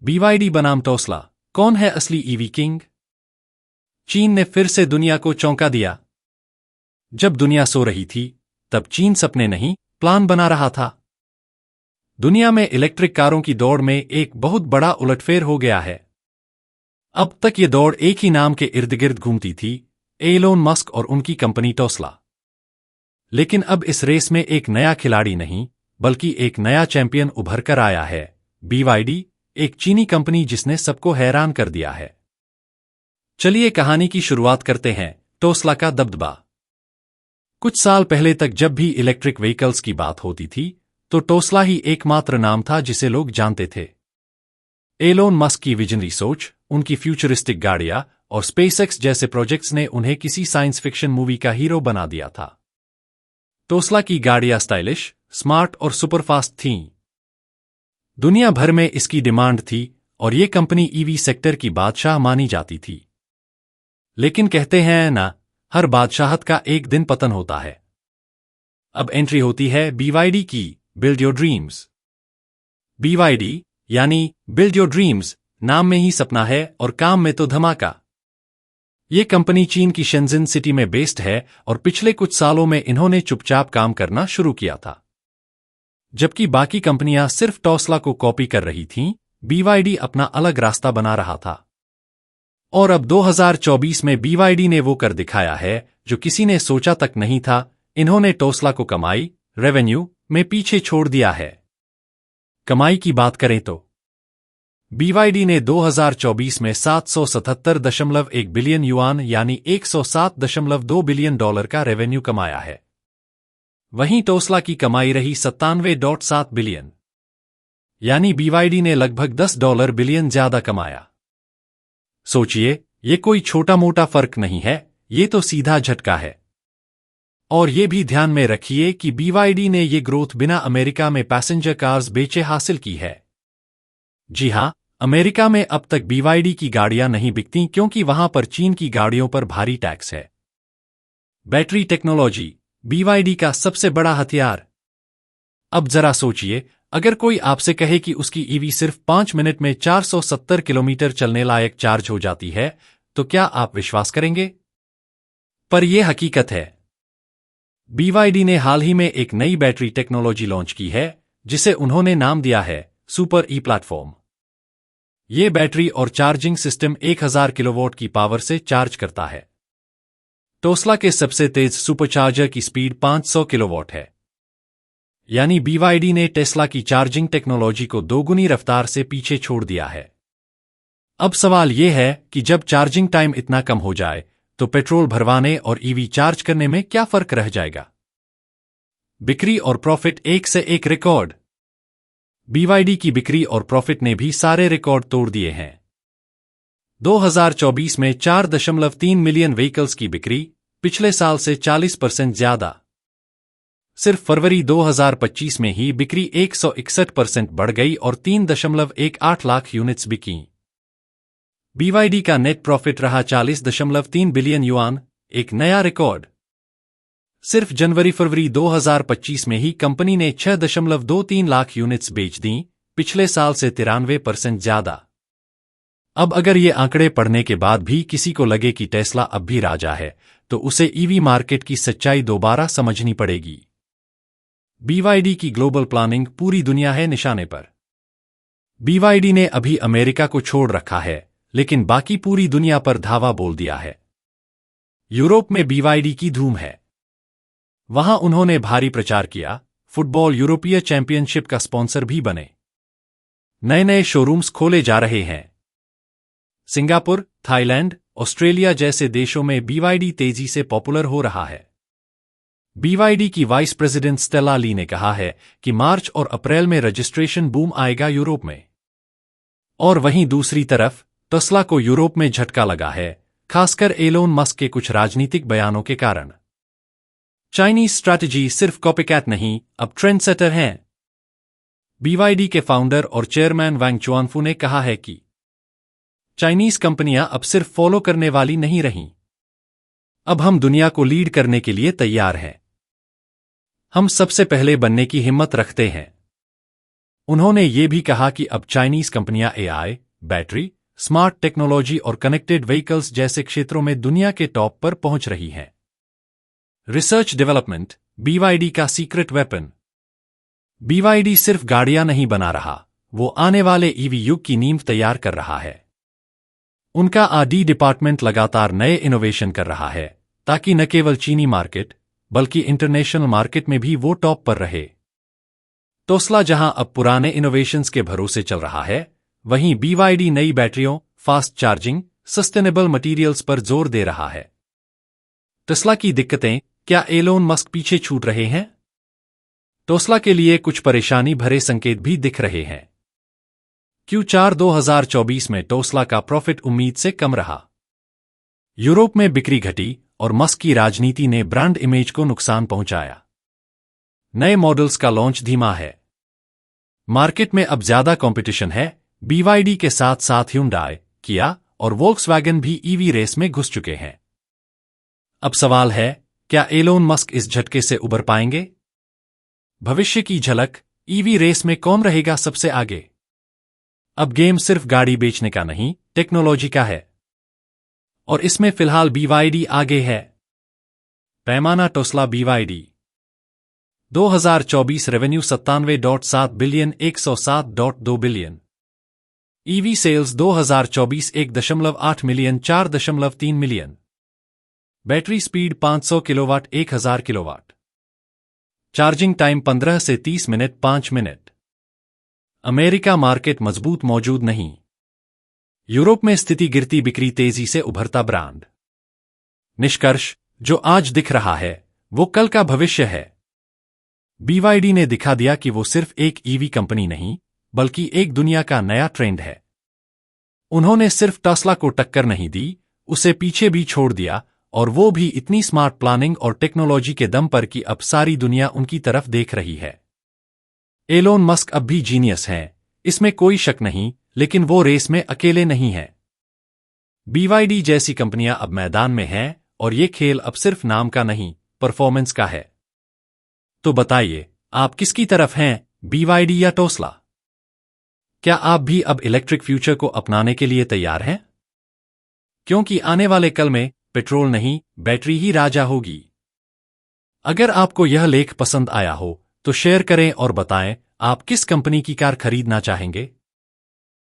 BYD बनाम Tesla, कौन है असली ईवी किंग? चीन ने फिर से दुनिया को चौंका दिया। जब दुनिया सो रही थी, तब चीन सपने नहीं, प्लान बना रहा था। दुनिया में इलेक्ट्रिक कारों की दौड़ में एक बहुत बड़ा उलटफेर हो गया है। अब तक ये दौड़ एक ही नाम के इर्द गिर्द घूमती थी, एलोन मस्क और उनकी कंपनी टेस्ला। लेकिन अब इस रेस में एक नया खिलाड़ी नहीं, बल्कि एक नया चैंपियन उभर कर आया है, BYD, एक चीनी कंपनी जिसने सबको हैरान कर दिया है। चलिए कहानी की शुरुआत करते हैं। टेस्ला का दबदबा। कुछ साल पहले तक जब भी इलेक्ट्रिक व्हीकल्स की बात होती थी, तो टेस्ला ही एकमात्र नाम था जिसे लोग जानते थे। एलोन मस्क की विजनरी सोच, उनकी फ्यूचरिस्टिक गाड़ियां और स्पेसएक्स जैसे प्रोजेक्ट्स ने उन्हें किसी साइंस फिक्शन मूवी का हीरो बना दिया था। टेस्ला की गाड़ियां स्टाइलिश, स्मार्ट और सुपरफास्ट थीं। दुनिया भर में इसकी डिमांड थी और ये कंपनी ईवी सेक्टर की बादशाह मानी जाती थी। लेकिन कहते हैं ना, हर बादशाहत का एक दिन पतन होता है। अब एंट्री होती है BYD की, बिल्ड योर ड्रीम्स। BYD यानी बिल्ड योर ड्रीम्स, नाम में ही सपना है और काम में तो धमाका। ये कंपनी चीन की शेंजिन सिटी में बेस्ड है और पिछले कुछ सालों में इन्होंने चुपचाप काम करना शुरू किया था। जबकि बाकी कंपनियां सिर्फ टेस्ला को कॉपी कर रही थीं, BYD अपना अलग रास्ता बना रहा था। और अब 2024 में BYD ने वो कर दिखाया है जो किसी ने सोचा तक नहीं था। इन्होंने टेस्ला को कमाई, रेवेन्यू में पीछे छोड़ दिया है। कमाई की बात करें तो BYD ने 2024 में 777.1 बिलियन युआन यानी $107.2 बिलियन का रेवेन्यू कमाया है। वहीं टेस्ला की कमाई रही 97.7 बिलियन, यानी BYD ने लगभग $10 बिलियन ज्यादा कमाया। सोचिए, ये कोई छोटा मोटा फर्क नहीं है, ये तो सीधा झटका है। और ये भी ध्यान में रखिए कि BYD ने ये ग्रोथ बिना अमेरिका में पैसेंजर कार्स बेचे हासिल की है। जी हां, अमेरिका में अब तक BYD की गाड़ियां नहीं बिकती क्योंकि वहां पर चीन की गाड़ियों पर भारी टैक्स है। बैटरी टेक्नोलॉजी, BYD का सबसे बड़ा हथियार। अब जरा सोचिए, अगर कोई आपसे कहे कि उसकी ईवी सिर्फ 5 मिनट में 470 किलोमीटर चलने लायक चार्ज हो जाती है, तो क्या आप विश्वास करेंगे? पर यह हकीकत है। BYD ने हाल ही में एक नई बैटरी टेक्नोलॉजी लॉन्च की है, जिसे उन्होंने नाम दिया है सुपर ई प्लेटफॉर्म। ये बैटरी और चार्जिंग सिस्टम 1000 किलोवाट की पावर से चार्ज करता है। टेस्ला के सबसे तेज सुपरचार्जर की स्पीड 500 किलोवाट है। यानी BYD ने टेस्ला की चार्जिंग टेक्नोलॉजी को दोगुनी रफ्तार से पीछे छोड़ दिया है। अब सवाल यह है कि जब चार्जिंग टाइम इतना कम हो जाए, तो पेट्रोल भरवाने और ईवी चार्ज करने में क्या फर्क रह जाएगा? बिक्री और प्रॉफिट एक से एक रिकॉर्ड। BYD की बिक्री और प्रॉफिट ने भी सारे रिकॉर्ड तोड़ दिए हैं। 2024 में 4.3 मिलियन व्हीकल्स की बिक्री, पिछले साल से 40% ज्यादा। सिर्फ फरवरी 2025 में ही बिक्री 161% बढ़ गई और 3.18 लाख यूनिट्स बिकी। BYD का नेट प्रॉफिट रहा 40.3 बिलियन युआन, एक नया रिकॉर्ड। सिर्फ जनवरी-फरवरी 2025 में ही कंपनी ने 6.23 लाख यूनिट्स बेच दी, पिछले साल से 93% ज्यादा। अब अगर ये आंकड़े पढ़ने के बाद भी किसी को लगे कि टेस्ला अब भी राजा है, तो उसे ईवी मार्केट की सच्चाई दोबारा समझनी पड़ेगी। BYD की ग्लोबल प्लानिंग पूरी दुनिया है निशाने पर। BYD ने अभी अमेरिका को छोड़ रखा है, लेकिन बाकी पूरी दुनिया पर धावा बोल दिया है। यूरोप में BYD की धूम है। वहां उन्होंने भारी प्रचार किया, फुटबॉल यूरोपीय चैंपियनशिप का स्पॉन्सर भी बने। नए नए शोरूम्स खोले जा रहे हैं। सिंगापुर, थाईलैंड, ऑस्ट्रेलिया जैसे देशों में BYD तेजी से पॉपुलर हो रहा है। BYD की वाइस प्रेसिडेंट स्टेला ली ने कहा है कि मार्च और अप्रैल में रजिस्ट्रेशन बूम आएगा यूरोप में। और वहीं दूसरी तरफ टेस्ला को यूरोप में झटका लगा है, खासकर एलोन मस्क के कुछ राजनीतिक बयानों के कारण। चाइनीज स्ट्रैटेजी सिर्फ कॉपीकैट नहीं, अब ट्रेंडसेटर हैं। BYD के फाउंडर और चेयरमैन वांग चुआनफू ने कहा है कि चाइनीज कंपनियां अब सिर्फ फॉलो करने वाली नहीं रहीं। अब हम दुनिया को लीड करने के लिए तैयार हैं। हम सबसे पहले बनने की हिम्मत रखते हैं। उन्होंने ये भी कहा कि अब चाइनीज कंपनियां एआई, बैटरी, स्मार्ट टेक्नोलॉजी और कनेक्टेड व्हीकल्स जैसे क्षेत्रों में दुनिया के टॉप पर पहुंच रही हैं। रिसर्च डेवलपमेंट, BYD का सीक्रेट वेपन। BYD सिर्फ गाड़ियां नहीं बना रहा, वो आने वाले ईवी युग की नींव तैयार कर रहा है। उनका R&D डिपार्टमेंट लगातार नए इनोवेशन कर रहा है, ताकि न केवल चीनी मार्केट बल्कि इंटरनेशनल मार्केट में भी वो टॉप पर रहे। टेस्ला जहां अब पुराने इनोवेशंस के भरोसे चल रहा है, वहीं BYD नई बैटरियों, फास्ट चार्जिंग, सस्टेनेबल मटेरियल्स पर जोर दे रहा है। टेस्ला की दिक्कतें, क्या एलोन मस्क पीछे छूट रहे हैं? टेस्ला के लिए कुछ परेशानी भरे संकेत भी दिख रहे हैं। Q4 2024 में टेस्ला का प्रॉफिट उम्मीद से कम रहा। यूरोप में बिक्री घटी और मस्क की राजनीति ने ब्रांड इमेज को नुकसान पहुंचाया। नए मॉडल्स का लॉन्च धीमा है। मार्केट में अब ज्यादा कंपटीशन है। BYD के साथ साथ Hyundai, किया और वोल्क्सवैगन भी ईवी रेस में घुस चुके हैं। अब सवाल है, क्या एलोन मस्क इस झटके से उबर पाएंगे? भविष्य की झलक, ईवी रेस में कौन रहेगा सबसे आगे? अब गेम सिर्फ गाड़ी बेचने का नहीं, टेक्नोलॉजी का है। और इसमें फिलहाल BYD आगे है। पैमाना Tesla BYD 2024 revenue 97.7 billion 107.2 billion. EV sales 2024 1.8 million 4.3 million. Battery speed 500 kilowatt 1000 kilowatt. Charging time 15 से 30 मिनट 5 मिनट। अमेरिका मार्केट मजबूत मौजूद नहीं। यूरोप में स्थिति गिरती बिक्री तेजी से उभरता ब्रांड। निष्कर्ष, जो आज दिख रहा है वो कल का भविष्य है। BYD ने दिखा दिया कि वो सिर्फ एक ईवी कंपनी नहीं बल्कि एक दुनिया का नया ट्रेंड है। उन्होंने सिर्फ टेस्ला को टक्कर नहीं दी, उसे पीछे भी छोड़ दिया, और वो भी इतनी स्मार्ट प्लानिंग और टेक्नोलॉजी के दम पर कि अब सारी दुनिया उनकी तरफ देख रही है। एलोन मस्क अब भी जीनियस हैं, इसमें कोई शक नहीं, लेकिन वो रेस में अकेले नहीं हैं। BYD जैसी कंपनियां अब मैदान में हैं और ये खेल अब सिर्फ नाम का नहीं, परफॉर्मेंस का है। तो बताइए, आप किसकी तरफ हैं, BYD या टेस्ला? क्या आप भी अब इलेक्ट्रिक फ्यूचर को अपनाने के लिए तैयार हैं? क्योंकि आने वाले कल में पेट्रोल नहीं, बैटरी ही राजा होगी। अगर आपको यह लेख पसंद आया हो तो शेयर करें और बताएं आप किस कंपनी की कार खरीदना चाहेंगे।